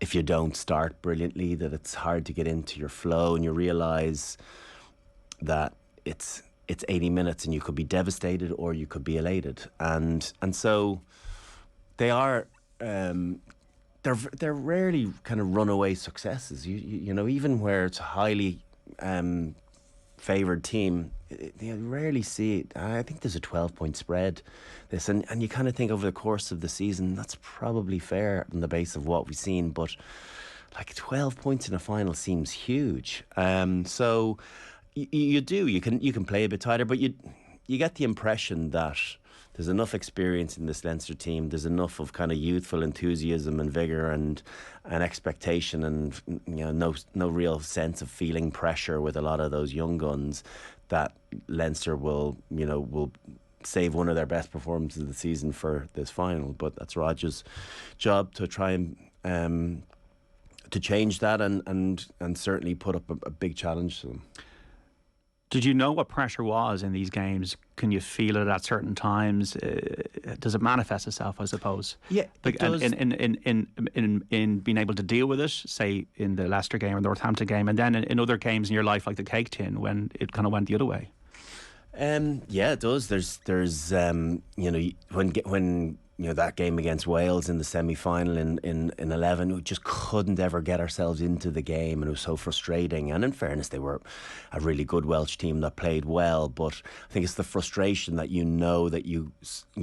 if you don't start brilliantly, that it's hard to get into your flow, and you realise that it's 80 minutes and you could be devastated or you could be elated, and so they are. They're rarely kind of runaway successes. You know, even where it's a highly favoured team, you rarely see it. I think there's a 12-point spread. And you kind of think over the course of the season that's probably fair on the base of what we've seen, but like 12 points in a final seems huge. So you can play a bit tighter, but you get the impression that there's enough experience in this Leinster team. There's enough of kind of youthful enthusiasm and vigour and expectation, and no real sense of feeling pressure with a lot of those young guns, that Leinster will save one of their best performances of the season for this final. But that's Rod's job to try and to change that and certainly put up a big challenge to them. Did you know what pressure was in these games? Can you feel it at certain times? Does it manifest itself, I suppose? Yeah, it does. In being able to deal with it, say in the Leicester game or the Northampton game, and then in other games in your life, like the Cake Tin, when it kind of went the other way. Yeah, it does. There's when that game against Wales in the semi-final in 11, we just couldn't ever get ourselves into the game, and it was so frustrating. And in fairness, they were a really good Welsh team that played well, but I think it's the frustration that that you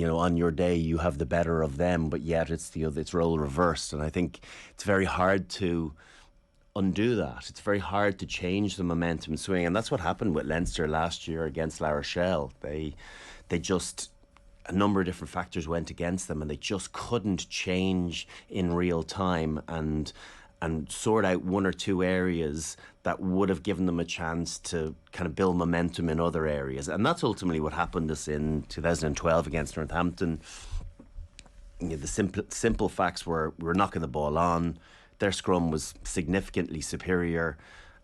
on your day you have the better of them, but yet it's role reversed. And I think it's very hard to undo that. It's very hard to change the momentum swing, and that's what happened with Leinster last year against La Rochelle. They just, a number of different factors went against them, and they just couldn't change in real time and sort out one or two areas that would have given them a chance to kind of build momentum in other areas. And that's ultimately what happened to us in 2012 against Northampton. The simple facts were we were knocking the ball on. Their scrum was significantly superior,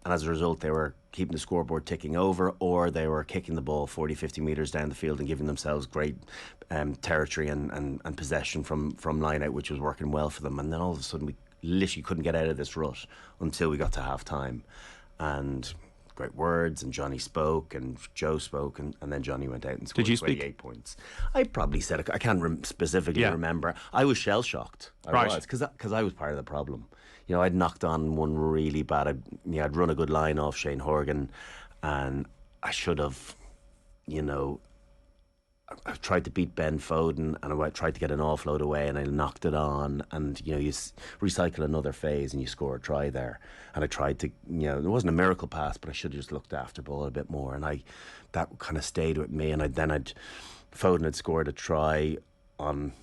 and as a result they were keeping the scoreboard ticking over, or they were kicking the ball 40, 50 metres down the field and giving themselves great territory and possession from line out, which was working well for them. And then all of a sudden we literally couldn't get out of this rut until we got to half time, and great words, and Johnny spoke and Joe spoke, and then Johnny went out and scored 28 points. I probably said it. I can't specifically remember. I was shell-shocked. I was, because I was part of the problem. I'd knocked on one really bad. I'd run a good line off Shane Horgan, and I should have, I tried to beat Ben Foden, and I tried to get an offload away, and I knocked it on. And you recycle another phase, and you score a try there. And I tried to, it wasn't a miracle pass, but I should have just looked after the ball a bit more. And that kind of stayed with me. And Foden had scored a try on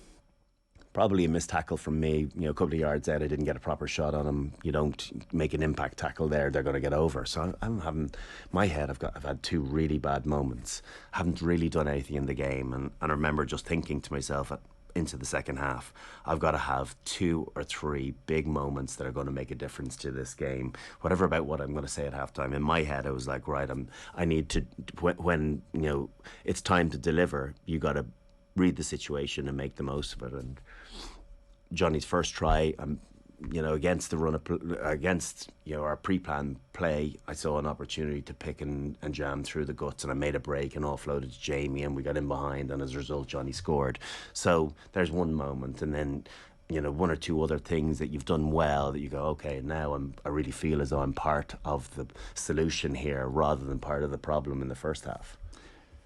probably a missed tackle from me, a couple of yards out. I didn't get a proper shot on him. You don't make an impact tackle there, they're going to get over. So I'm having, my head, I've had two really bad moments. Haven't really done anything in the game. And I remember just thinking to myself into the second half, I've got to have 2 or 3 big moments that are going to make a difference to this game. Whatever about what I'm going to say at halftime. In my head, I was like, right, I need to, when it's time to deliver, you got to read the situation and make the most of it. And Johnny's first try, against the run against our pre-planned play, I saw an opportunity to pick and jam through the guts, and I made a break and offloaded to Jamie, and we got in behind, and as a result Johnny scored. So there's one moment, and then one or two other things that you've done well that you go, okay, now I really feel as though I'm part of the solution here rather than part of the problem in the first half.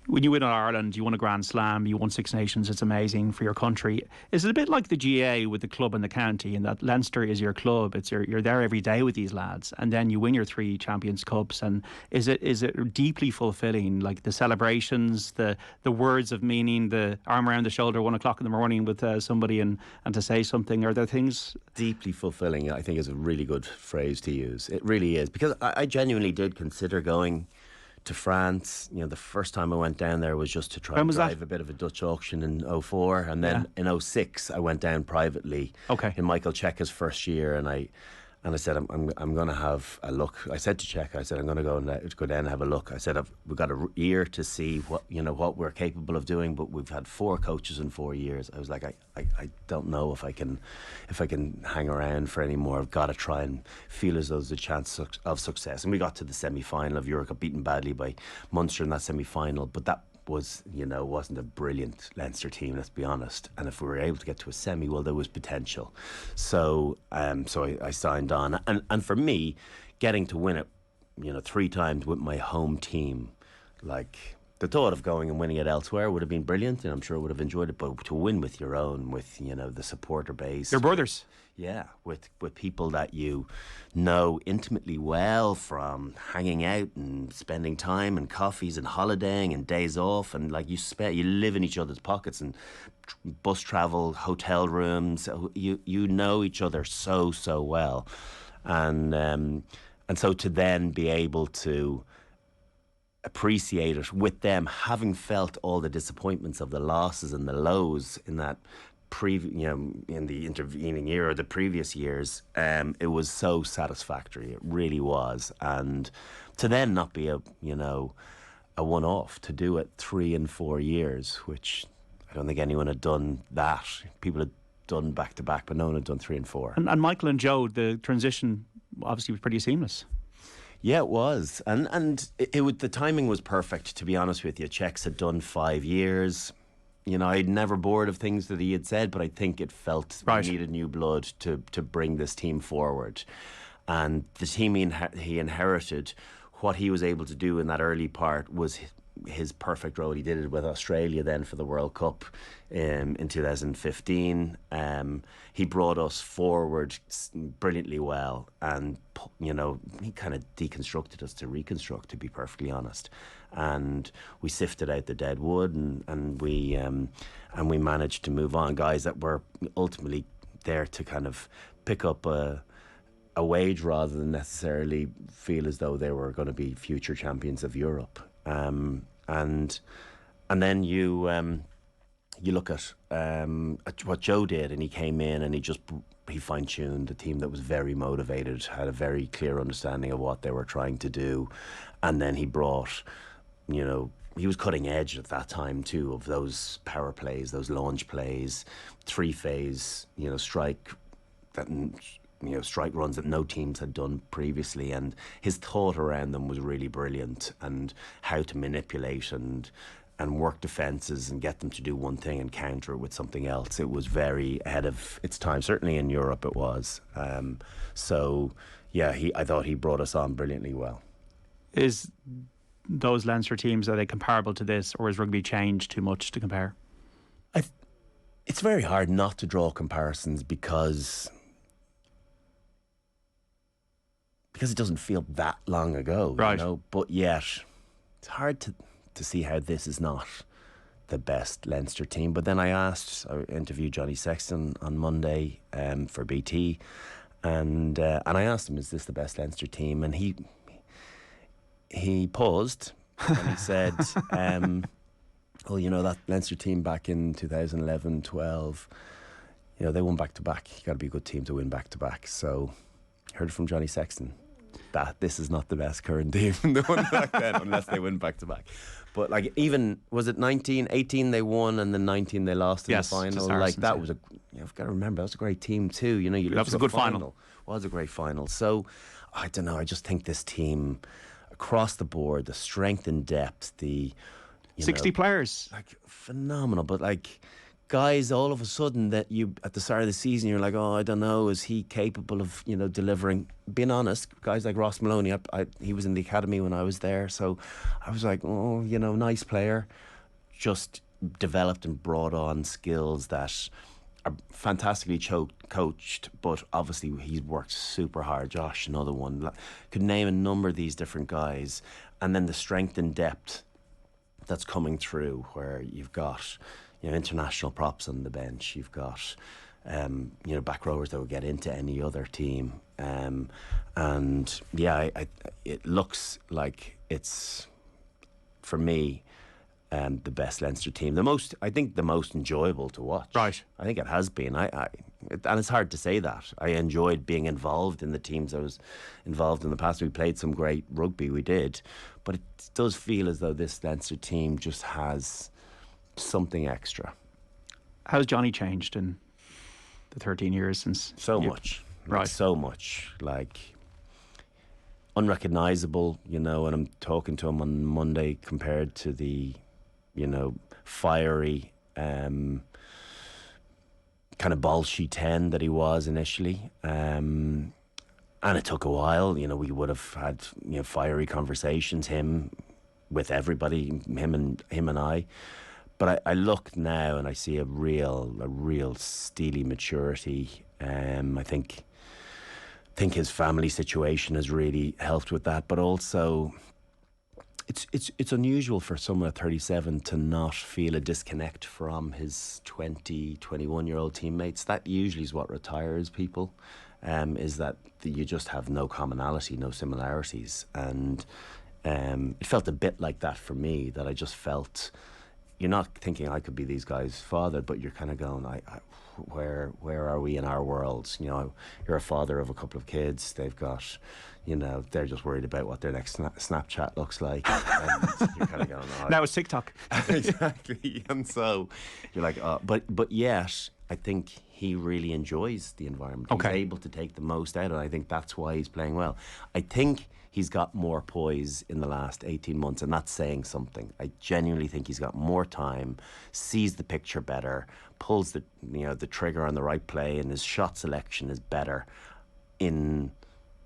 When you win on Ireland, you won a Grand Slam, you won Six Nations, it's amazing for your country. Is it a bit like the GA with the club and the county, in that Leinster is your club, you're there every day with these lads, and then you win your 3 Champions Cups, and is it deeply fulfilling, like the celebrations, the words of meaning, the arm around the shoulder 1 o'clock in the morning with somebody and to say something? Are there things? Deeply fulfilling, I think, is a really good phrase to use. It really is, because I genuinely did consider going to France. The first time I went down there was just to try and drive a bit of a Dutch auction in 2004, and then in 2006 I went down privately in Michael Cheika's first year, and And I said, I'm going to have a look. I said to Czech, I said, I'm going to go down and have a look. I said, we've got a year to see what we're capable of doing, but we've had 4 coaches in 4 years. I was like, I don't know if I can hang around for any more. I've got to try and feel as though there's a chance of success. And we got to the semi-final of Europe, got beaten badly by Munster in that semi-final, but that was, wasn't a brilliant Leinster team, let's be honest. And if we were able to get to a semi, well, there was potential. So I signed on. And for me, getting to win it, 3 times with my home team, like, the thought of going and winning it elsewhere would have been brilliant, and I'm sure I would have enjoyed it. But to win with your own, with, the supporter base. Your brothers. Yeah, with people that you know intimately well, from hanging out and spending time and coffees and holidaying and days off, and like you live in each other's pockets, and bus travel, hotel rooms. You know each other so well, and so to then be able to appreciate it with them, having felt all the disappointments of the losses and the lows in that in the intervening year or the previous years, it was so satisfactory. It really was. And to then not be a one-off, to do it 3 and 4 years, which I don't think anyone had done that. People had done back to back, but no one had done 3 and 4. And Michael and Joe, the transition obviously was pretty seamless. Yeah, it was. And the timing was perfect, to be honest with you. Czechs had done 5 years. I'd never bored of things that he had said, but I think it felt right. We needed new blood to bring this team forward. And the team he inherited, what he was able to do in that early part was his perfect role. He did it with Australia then for the World Cup in 2015. He brought us forward brilliantly well, and he kind of deconstructed us to reconstruct, to be perfectly honest. And we sifted out the dead wood, and we managed to move on. Guys that were ultimately there to kind of pick up a wage rather than necessarily feel as though they were going to be future champions of Europe. And then you look at what Joe did, and he came in and he fine-tuned a team that was very motivated, had a very clear understanding of what they were trying to do, and then he brought, he was cutting edge at that time too, of those power plays, those launch plays, 3-phase, strike that. Strike runs that no teams had done previously, and his thought around them was really brilliant, and how to manipulate and work defences and get them to do one thing and counter it with something else. It was very ahead of its time. Certainly in Europe it was. I thought he brought us on brilliantly well. Is those Leinster teams, are they comparable to this, or has rugby changed too much to compare? It's very hard not to draw comparisons because it doesn't feel that long ago, right. But yet it's hard to see how this is not the best Leinster team. But then I interviewed Johnny Sexton on Monday for BT, and I asked him, is this the best Leinster team? And he paused and he said, well, that Leinster team back in 2011-12, they won back-to-back. You got to be a good team to win back-to-back. So heard from Johnny Sexton that this is not the best current team the one back then, unless they win back-to-back. But like, even, was it 18 they won, and then 19 they lost in the final? Like, that was you've got to remember, that was a great team too. That was a good final. Was a great final. So I don't know, I just think this team across the board, the strength and depth, 60 players, like, phenomenal. But like, guys, all of a sudden that you, at the start of the season, you're like, I don't know, is he capable of, delivering? Being honest, guys like Ross Maloney, he was in the academy when I was there, so I was like, nice player, just developed and brought on skills that are fantastically coached, but obviously he's worked super hard. Josh, another one, could name a number of these different guys, and then the strength and depth that's coming through, where you've got international props on the bench. You've got, back rowers that would get into any other team. It looks like it's, for me, the best Leinster team. I think the most enjoyable to watch. Right. I think it has been. And it's hard to say that. I enjoyed being involved in the teams I was involved in the past. We played some great rugby, we did. But it does feel as though this Leinster team just has something extra. How's Johnny changed in the 13 years since? So much. Right. So much. Like, unrecognisable, and I'm talking to him on Monday compared to the, fiery, kind of bolshy 10 that he was initially. And it took a while. We would have had, fiery conversations, him with everybody, him and I. But I look now and I see a real steely maturity. I think his family situation has really helped with that. But also, it's unusual for someone at 37 to not feel a disconnect from his 20, 21-year-old teammates. That usually is what retires people, is that you just have no commonality, no similarities. And it felt a bit like that for me, that I just felt... You're not thinking I could be these guys' father, but you're kind of going, where are we in our worlds? You're a father of a couple of kids. They've got, they're just worried about what their next Snapchat looks like. And you're kind of going, now it's TikTok. Exactly. And so you're like, but yet I think he really enjoys the environment. Okay. He's able to take the most out of it. I think that's why he's playing well. I think he's got more poise in the last 18 months, and that's saying something. I genuinely think he's got more time, sees the picture better, pulls the trigger on the right play, and his shot selection is better in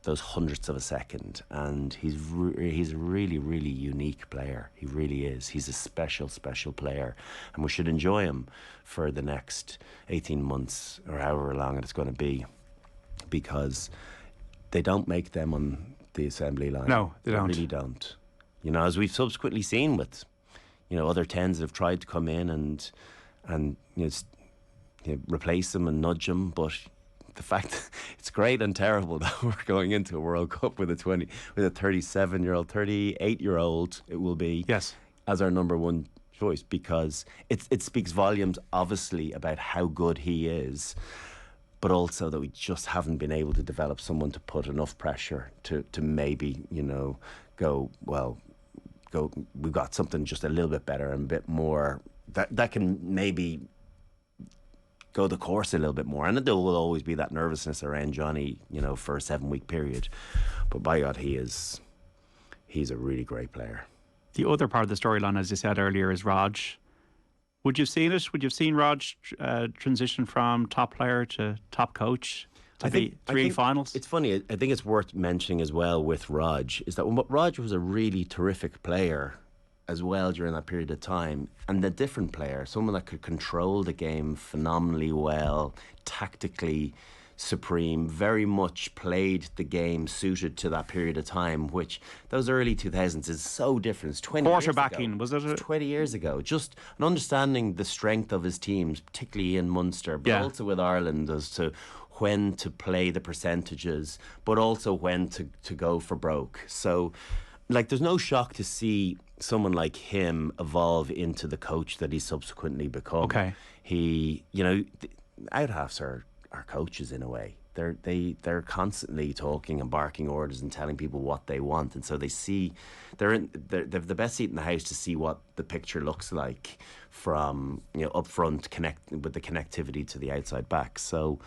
those hundredths of a second. And he's a really, really unique player. He really is. He's a special player, and we should enjoy him for the next 18 months or however long it's going to be, because they don't make them on the assembly line. No, they don't. Really don't. As we've subsequently seen with, other 10s that have tried to come in and replace them and nudge them, but the fact it's great and terrible that we're going into a World Cup with a 37-year-old, 38-year-old, it will be, yes, as our number one choice, because it speaks volumes, obviously, about how good he is. But also that we just haven't been able to develop someone to put enough pressure to maybe, go, we've got something just a little bit better and a bit more, that can maybe go the course a little bit more. And there will always be that nervousness around Johnny, for a 7-week period. But by God, he's a really great player. The other part of the storyline, as you said earlier, is Raj. Would you have seen it? Would you have seen Raj transition from top player to top coach to the three finals? It's funny. I think it's worth mentioning as well with Raj is that Raj was a really terrific player as well during that period of time, and a different player, someone that could control the game phenomenally well, tactically supreme, very much played the game suited to that period of time, which those early 2000s is so different. It's 20 quarterbacking, years ago. was it? 20 years ago. Just an understanding the strength of his teams, particularly in Munster, but also with Ireland, as to when to play the percentages, but also when to go for broke. So, there's no shock to see someone like him evolve into the coach that he's subsequently become. Okay. He, out-halves are coaches in a way. They're constantly talking and barking orders and telling people what they want, and so they see they've the best seat in the house to see what the picture looks like from up front, with the connectivity to the outside back. So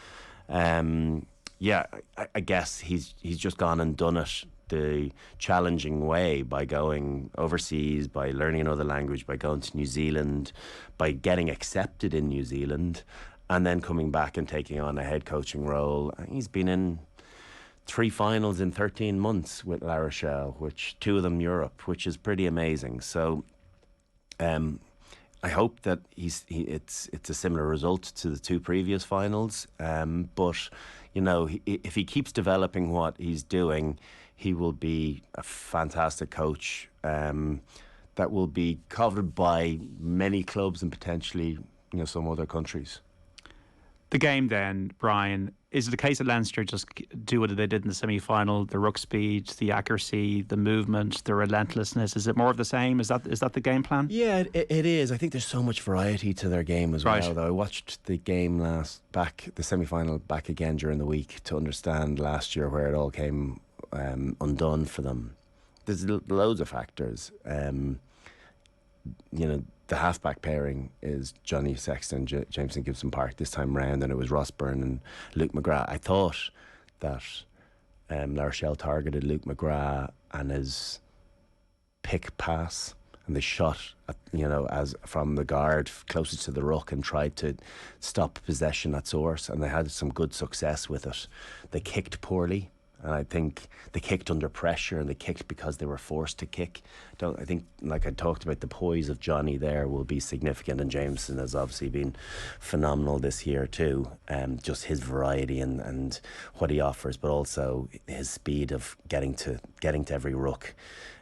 I guess he's just gone and done it the challenging way, by going overseas, by learning another language, by going to New Zealand, by getting accepted in New Zealand, and then coming back and taking on a head coaching role. He's been in 3 finals in 13 months with La Rochelle, which 2 of them Europe, which is pretty amazing. So I hope that it's a similar result to the 2 previous finals. But if he keeps developing what he's doing, he will be a fantastic coach that will be covered by many clubs and potentially some other countries. The game then, Brian, Is it a case that Leinster just do what they did in the semi-final? The ruck speed, the accuracy, the movement, the relentlessness. Is it more of the same? Is that the game plan? Yeah, it is. I think there's so much variety to their game as well. Though I watched the game the semi-final back again during the week to understand last year where it all came undone for them. There's loads of factors. The halfback pairing is Johnny Sexton, Jameson Gibson Park this time round, and it was Ross Byrne and Luke McGrath. I thought that La Rochelle targeted Luke McGrath and his pick pass, and they shot as from the guard closest to the ruck and tried to stop possession at source, and they had some good success with it. They kicked poorly. And I think they kicked under pressure, and they kicked because they were forced to kick. I think, like I talked about, the poise of Johnny there will be significant, and Jameson has obviously been phenomenal this year too. Just his variety and what he offers, but also his speed of getting to every ruck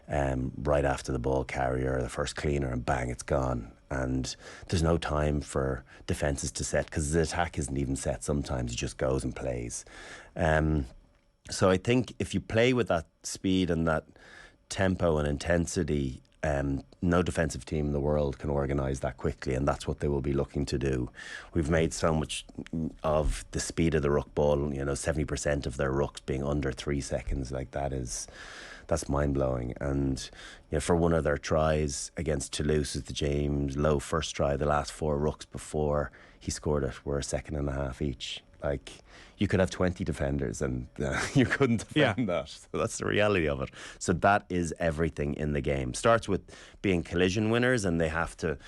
right after the ball carrier, the first cleaner, and bang, it's gone. And there's no time for defences to set because the attack isn't even set. Sometimes he just goes and plays. So I think if you play with that speed and that tempo and intensity, no defensive team in the world can organise that quickly, and that's what they will be looking to do. We've made so much of the speed of the ruck ball, 70% of their rucks being under 3 seconds. Like that's mind-blowing. And for one of their tries against Toulouse, the James Lowe first try, the last 4 rucks before he scored it were a second and a half each. Like, you could have 20 defenders and you couldn't defend that. So that's the reality of it. So that is everything in the game. Starts with being collision winners, and they have to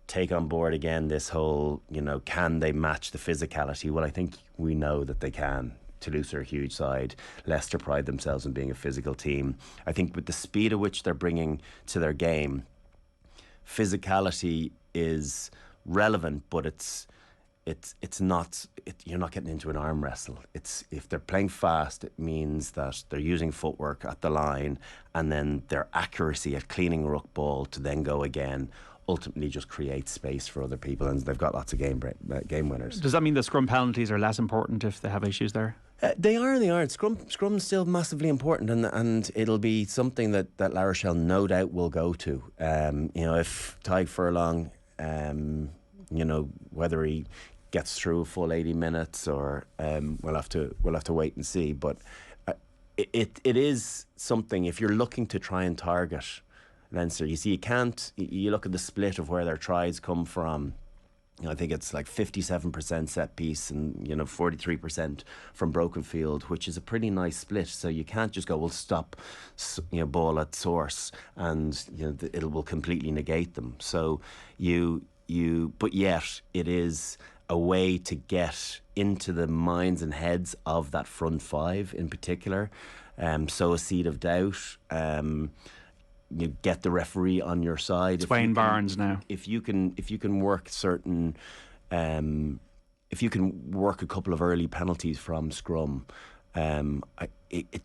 take on board again this whole, can they match the physicality? Well, I think we know that they can. Toulouse are a huge side. Leicester pride themselves in being a physical team. I think with the speed at which they're bringing to their game, physicality is relevant, but it's not. You're not getting into an arm wrestle. If they're playing fast, it means that they're using footwork at the line, and then their accuracy at cleaning ruck ball to then go again ultimately just creates space for other people, and they've got lots of game winners. Does that mean the scrum penalties are less important if they have issues there? They are and they aren't. Scrum's still massively important, and it'll be something that La Rochelle no doubt will go to. If Tadhg Furlong, whether he gets through a full 80 minutes or we'll have to wait and see. But it is something, if you're looking to try and target Leinster, you look at the split of where their tries come from. I think it's like 57% set piece and 43% from broken field, which is a pretty nice split. So you can't just go, we'll stop ball at source and it will completely negate them. So but yet it is a way to get into the minds and heads of that front five in particular. Sow a seed of doubt. You get the referee on your side. It's Wayne Barnes now. If you can work certain, if you can work a couple of early penalties from scrum, it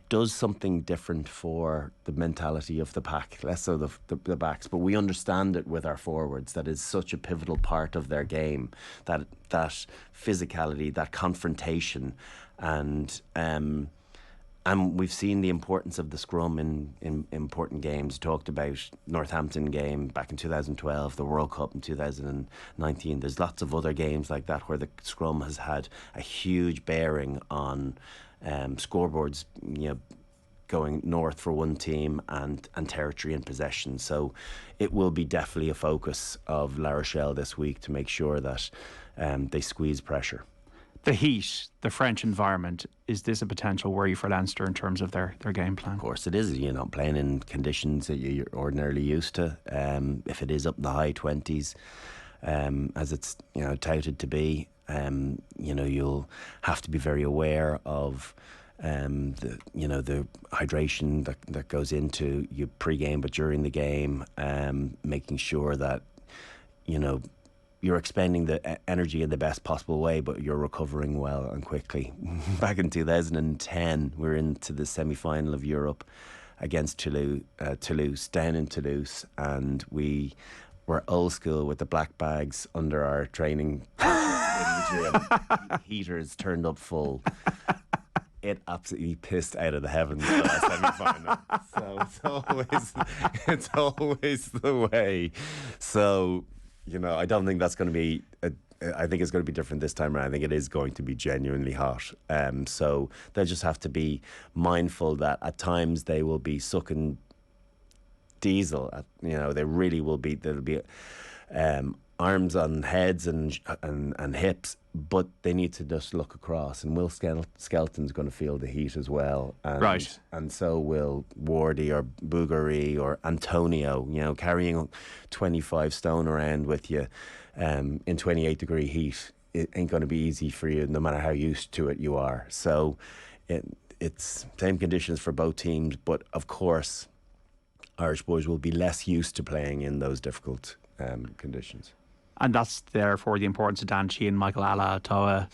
does something different for the mentality of the pack, less so the backs. But we understand it with our forwards. That is such a pivotal part of their game. That physicality, that confrontation, and we've seen the importance of the scrum in important games. Talked about Northampton game back in 2012, the World Cup in 2019. There's lots of other games like that where the scrum has had a huge bearing on scoreboards, going north for one team and territory and possession. So it will be definitely a focus of La Rochelle this week to make sure that they squeeze pressure. The heat, the French environment, is this a potential worry for Leinster in terms of their game plan? Of course it is. Playing in conditions that you're ordinarily used to. If it is up in the high 20s, as it's touted to be, you'll have to be very aware of the hydration that goes into you pre-game but during the game, making sure that you're expending the energy in the best possible way, but you're recovering well and quickly. Back in 2010, we were into the semi-final of Europe against Toulouse, down in Toulouse, and we were old school with the black bags under our training, heaters turned up full. It absolutely pissed out of the heavens for that semi-final. So it's always the way. So, I don't think that's going to be. I think it's going to be different this time around. I think it is going to be genuinely hot. So they'll just have to be mindful that at times they will be sucking diesel. They really will be. There'll be arms on heads and hips, but they need to just look across. And Will Skelton's going to feel the heat as well. Right. And so will Wardy or Bougaree or Antonio, carrying 25 stone around with you in 28-degree heat. It ain't going to be easy for you, no matter how used to it you are. So it's same conditions for both teams, but of course Irish boys will be less used to playing in those difficult conditions. And that's therefore the importance of Dan Sheehan, Michael Ala, Toa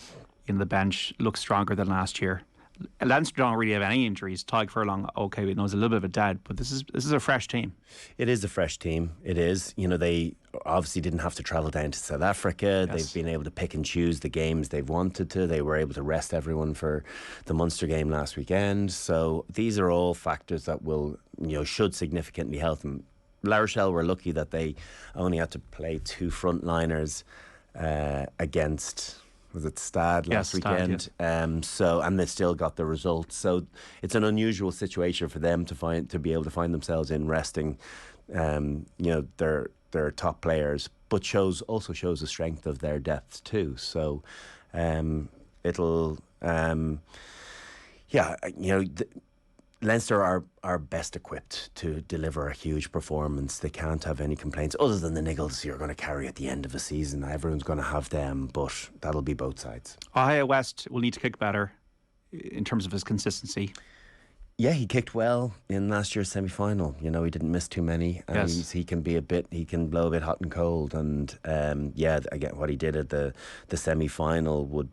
in the bench looks stronger than last year. Leinster don't really have any injuries. Tyg Furlong, okay, we know, is a little bit of a dead, but this is a fresh team. It is a fresh team. It is. They obviously didn't have to travel down to South Africa. Yes. They've been able to pick and choose the games they've wanted to. They were able to rest everyone for the Munster game last weekend. So these are all factors that will, should significantly help them. La Rochelle were lucky that they only had to play 2 frontliners against, was it Stade last weekend? Yes. And they still got the result. So it's an unusual situation for them to be able to find themselves in resting, their top players, but also shows the strength of their depth too. So it'll, Leinster are best equipped to deliver a huge performance. They can't have any complaints other than the niggles you're going to carry at the end of a season. Everyone's going to have them, but that'll be both sides. Ohio West will need to kick better in terms of his consistency. Yeah, he kicked well in last year's semi-final. He didn't miss too many. And yes. He can blow a bit hot and cold. And again, what he did at the semi-final would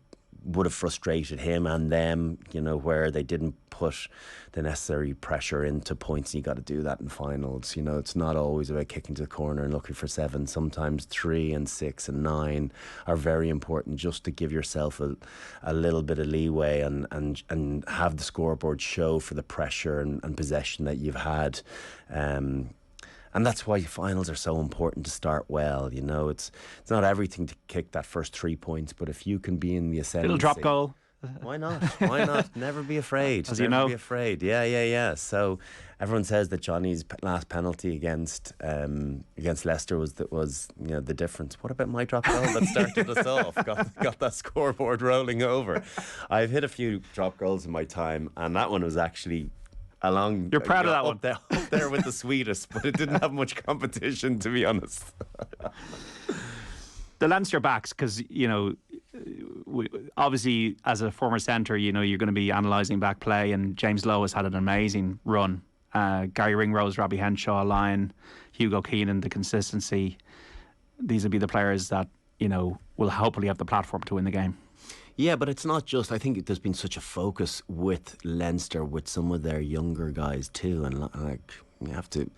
have frustrated him and them, where they didn't put the necessary pressure into points. You got to do that in finals. It's not always about kicking to the corner and looking for 7. Sometimes 3 and 6 and 9 are very important, just to give yourself a little bit of leeway and have the scoreboard show for the pressure and possession that you've had. And that's why finals are so important to start well. It's not everything to kick that first 3 points, but if you can be in the ascendancy, little drop goal. Why not? Why not? Never be afraid. As Never be afraid. Yeah. So everyone says that Johnny's last penalty against Leicester was the difference. What about my drop goal that started us off? Got that scoreboard rolling over. I've hit a few drop goals in my time, and that one was actually along. You're proud of that one. Up there with the sweetest, but it didn't have much competition, to be honest. The Leinster backs, because obviously as a former centre, you're going to be analysing back play, and James Lowe has had an amazing run. Gary Ringrose, Robbie Henshaw, Lyon, Hugo Keenan, the consistency. These will be the players that will hopefully have the platform to win the game. Yeah, but it's not just. I think there's been such a focus with Leinster, with some of their younger guys too, and you have to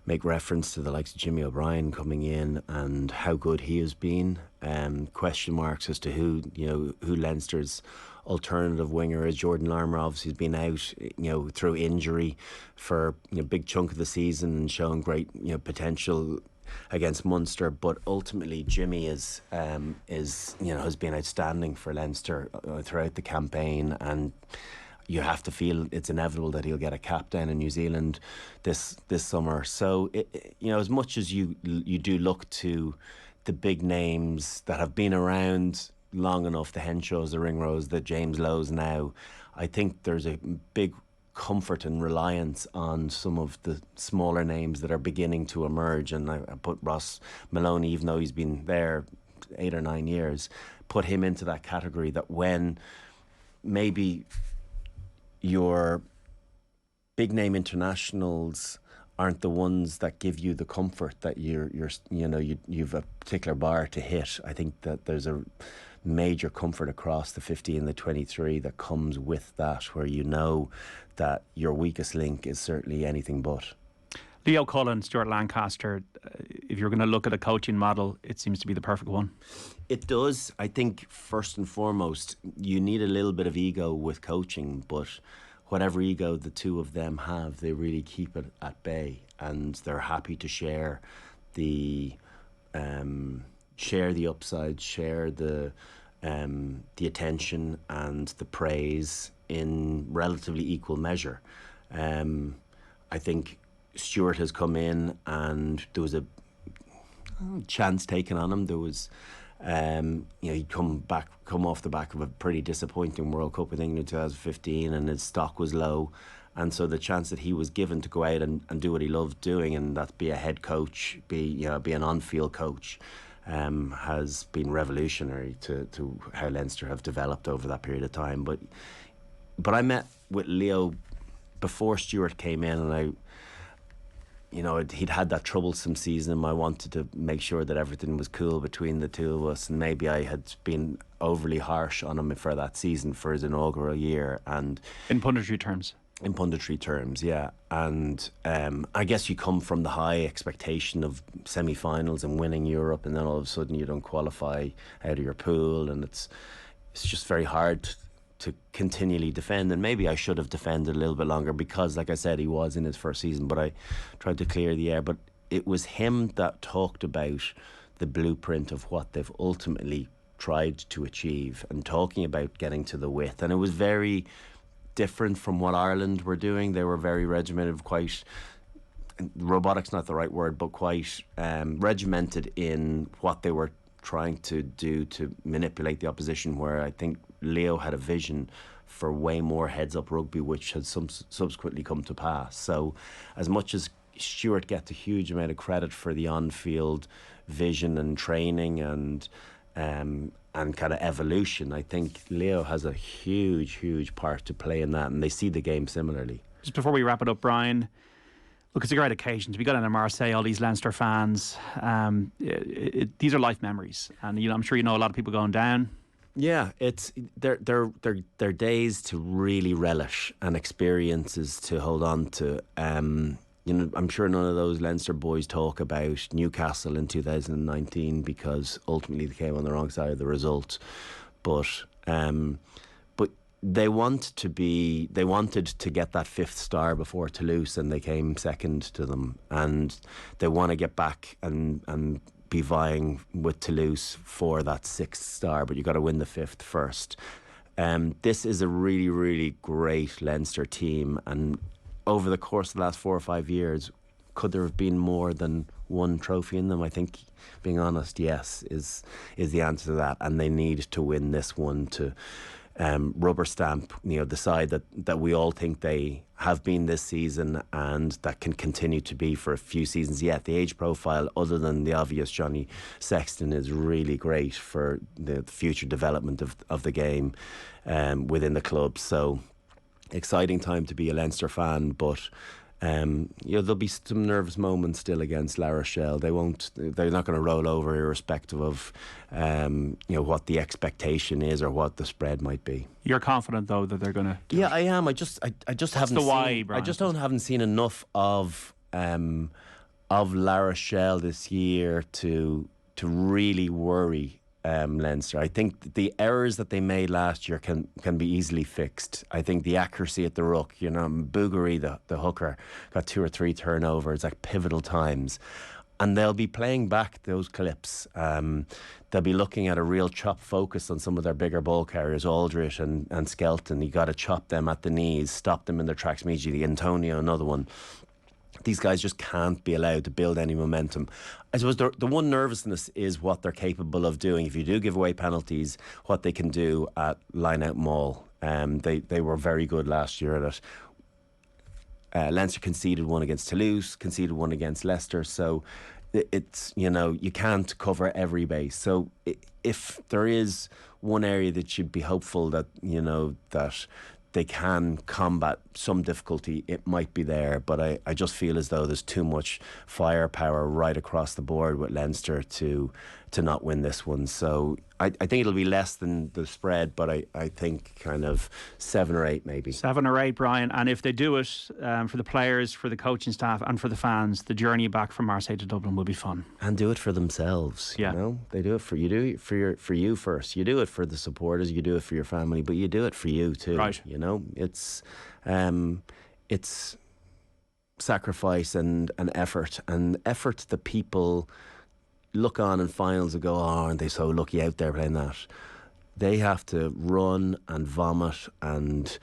make reference to the likes of Jimmy O'Brien coming in and how good he has been. Question marks as to who Leinster's alternative winger is. Jordan Larmour obviously has been out, through injury for a big chunk of the season and showing great potential against Munster, but ultimately Jimmy has been outstanding for Leinster throughout the campaign, and you have to feel it's inevitable that he'll get a cap down in New Zealand this summer. So as much as you do look to the big names that have been around long enough, the Henshaws, the Ringrose, the James Lowes now, I think there's a big comfort and reliance on some of the smaller names that are beginning to emerge. And I put Ross Maloney, even though he's been there 8 or 9 years, put him into that category, that when maybe your big name internationals aren't the ones that give you the comfort that you've a particular bar to hit. I think that there's a major comfort across the 50 and the 23 that comes with that, where that your weakest link is certainly anything but. Leo Cullen, Stuart Lancaster, if you're going to look at a coaching model, it seems to be the perfect one. It does. I think first and foremost, you need a little bit of ego with coaching, but whatever ego the two of them have, they really keep it at bay, and they're happy to share the upside, share the attention and the praise in relatively equal measure. I think Stuart has come in and there was a chance taken on him. There was, he'd come off the back of a pretty disappointing World Cup with England in 2015, and his stock was low. And so the chance that he was given to go out and do what he loved doing, and that be a head coach, be an on-field coach, has been revolutionary to how Leinster have developed over that period of time. But I met with Leo before Stuart came in, and he'd had that troublesome season. I wanted to make sure that everything was cool between the two of us, and maybe I had been overly harsh on him for that season, for his inaugural year. And in punditry terms, yeah. And I guess you come from the high expectation of semi-finals and winning Europe, and then all of a sudden you don't qualify out of your pool, and it's just very hard to continually defend. And maybe I should have defended a little bit longer, because, like I said, he was in his first season, but I tried to clear the air. But it was him that talked about the blueprint of what they've ultimately tried to achieve, and talking about getting to the width. And it was very different from what Ireland were doing. They were very regimented, quite, robotic's not the right word, but quite regimented in what they were trying to do to manipulate the opposition, where I think Leo had a vision for way more heads-up rugby, which has subsequently come to pass. So as much as Stuart gets a huge amount of credit for the on-field vision and training and kind of evolution, I think Leo has a huge part to play in that, and they see the game similarly. Just before we wrap it up, Brian, look, it's a great occasion to be going to Marseille, all these Leinster fans. These are life memories, and I'm sure you know a lot of people going down. Yeah, they're days to really relish and experiences to hold on to. I'm sure none of those Leinster boys talk about Newcastle in 2019, because ultimately they came on the wrong side of the result. But they wanted to get that fifth star before Toulouse, and they came second to them, and they want to get back and be vying with Toulouse for that sixth star, but you got to win the fifth first. This is a really great Leinster team, and over the course of the last 4 or 5 years, could there have been more than one trophy in them? I think, being honest, yes, is the answer to that, and they need to win this one to rubber stamp, the side that we all think they have been this season, and that can continue to be for a few seasons yet. The age profile, other than the obvious Johnny Sexton, is really great for the future development of the game within the club. So exciting time to be a Leinster fan, but there'll be some nervous moments still against La Rochelle. They're not going to roll over, irrespective of what the expectation is or what the spread might be. You're confident, though, that they're going to? Yeah, I am. I just haven't. The why, Brian? I just haven't seen enough of La Rochelle this year to really worry Leinster. I think the errors that they made last year can be easily fixed. I think the accuracy at the ruck, Bougary, the hooker, got 2 or 3 turnovers at pivotal times, and they'll be playing back those clips. They'll be looking at a real chop focus on some of their bigger ball carriers, Aldrich and Skelton. You got to chop them at the knees, stop them in their tracks immediately. Antonio, another one. These guys just can't be allowed to build any momentum. I suppose the one nervousness is what they're capable of doing. If you do give away penalties, what they can do at line-out maul. They were very good last year at it. Leinster conceded one against Toulouse, conceded one against Leicester. So it's, you can't cover every base. So if there is one area that you'd be hopeful that, that they can combat some difficulty, it might be there. But I just feel as though there's too much firepower right across the board with Leinster to to not win this one. So I think it'll be less than the spread, but I think kind of 7 or 8 maybe. 7 or 8, Brian. And if they do it, for the players, for the coaching staff and for the fans, the journey back from Marseille to Dublin will be fun. And do it for themselves. Yeah. You know, they do it for you. Do it for you first. You do it for the supporters. You do it for your family, but you do it for you too. Right. You know, it's sacrifice and effort that people look on in finals and go, oh, aren't they so lucky out there playing that? They have to run and vomit and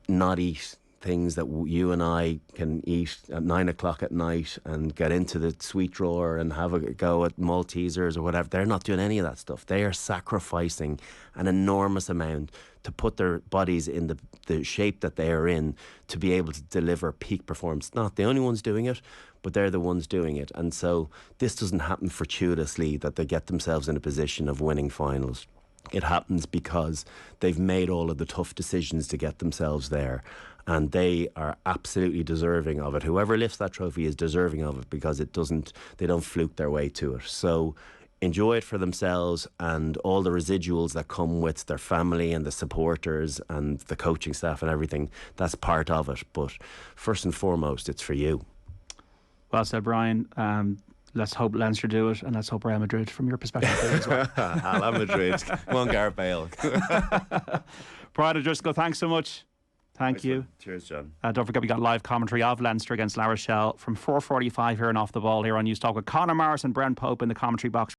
not eat things that you and I can eat at 9 o'clock at night and get into the sweet drawer and have a go at Maltesers or whatever. They're not doing any of that stuff. They are sacrificing an enormous amount to put their bodies in the shape that they are in to be able to deliver peak performance. Not the only ones doing it, but they're the ones doing it. And so this doesn't happen fortuitously that they get themselves in a position of winning finals. It happens because they've made all of the tough decisions to get themselves there. And they are absolutely deserving of it. Whoever lifts that trophy is deserving of it because they don't fluke their way to it. So enjoy it for themselves and all the residuals that come with their family and the supporters and the coaching staff and everything. That's part of it. But first and foremost, it's for you. Well said, Brian. Let's hope Leinster do it, and let's hope Real Madrid, from your perspective, as well. Hala Madrid. Come on, Gareth Bale. Brian O'Driscoll, thanks so much. Thank you. Cheers, John. Don't forget, we got live commentary of Leinster against La Rochelle from 4:45 here and Off the Ball here on News Talk with Conor Morris and Brent Pope in the commentary box.